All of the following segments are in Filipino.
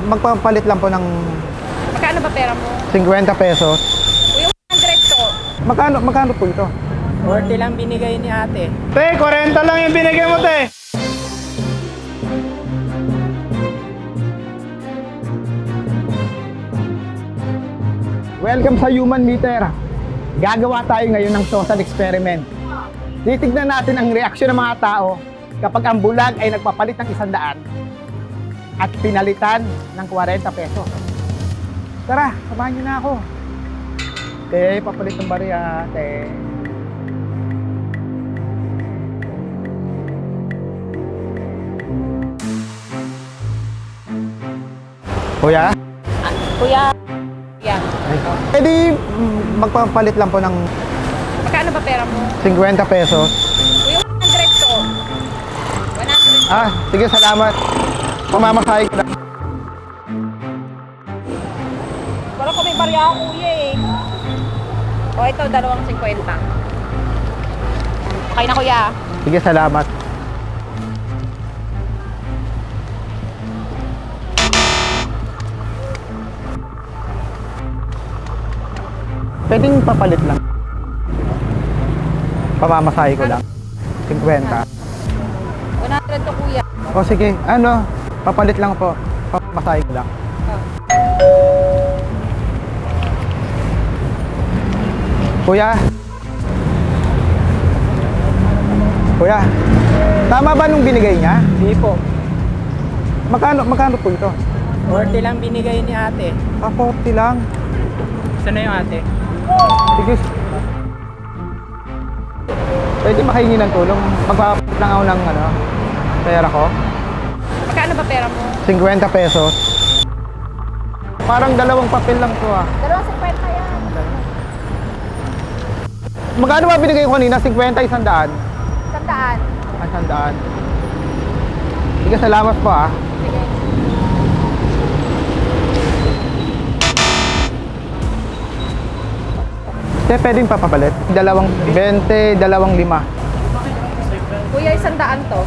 magpapalit lang po ng Magkano ba pera mo? 50 pesos. Kuya, 100 to. Magkano po ito? 40 lang binigay ni ate. Te, 40 lang yung binigay mo, te. Welcome sa Human Meter. Gagawa tayo ngayon ng social experiment. Titignan natin ang reaksyon ng mga tao kapag ang bulag ay nagpapalit ng 100 at pinalitan ng 40 pesos. Tara, samahan niyo na ako. Te, papalit ng bariya, te. Kuya? Kuya, yan. Eh di, magpapalit lang po ng Magkano ba pera mo? 50 pesos. Kuya, 100 to. 100. Ah, sige, salamat. Pamamasahe ko lang. Parang kung may barya ako, kuya eh. O ito, 2.50. Okay na, kuya. Sige, salamat. Pwedeng papalit lang. Pamamasahe ko lang. 50. 100 to, kuya. O sige, ano, papalit lang po. Pamamasahe ko lang. Kuya. Kuya. Tama ba nung binigay niya? Hindi po. Magkano po ito? 40 lang binigay ni ate. Ah, 40 lang. Saan na yung ate? Sige. Pwede makahingi ng tulong. Magpapalit lang ako ng pera ko. Magkano ba pera mo? 50 pesos. Parang dalawang papel lang to ah. 2.50 yan. Magkano ba binigay ko kanina? 50, 100? 100. Ah, 100. Sige, salamat po ah. Sige. Sige, pwedeng papapalit. 20, 25. Kuya, 100 to.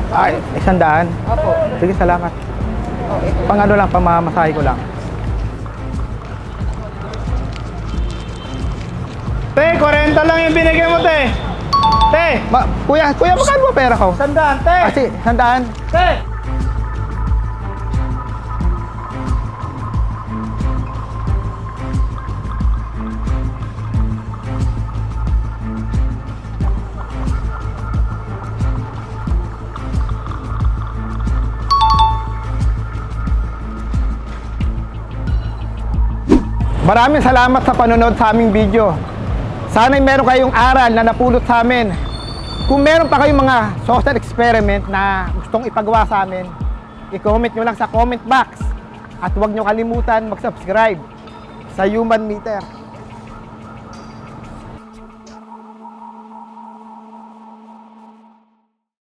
Ay, 100. Opo. Sige, salamat. Okay. Pang ano lang, pamamasahe ko lang. Te, 40 lang yung binigay mo, te. Te! Kuya, magkano ba pera ko? 100, te! Kasi, 100. Te! Maraming salamat sa panonood sa aming video. Sana'y meron kayong aral na napulot sa amin. Kung meron pa kayong mga social experiment na gustong ipagawa sa amin, i-comment nyo lang sa comment box. At huwag nyo kalimutan mag-subscribe sa Human Meter.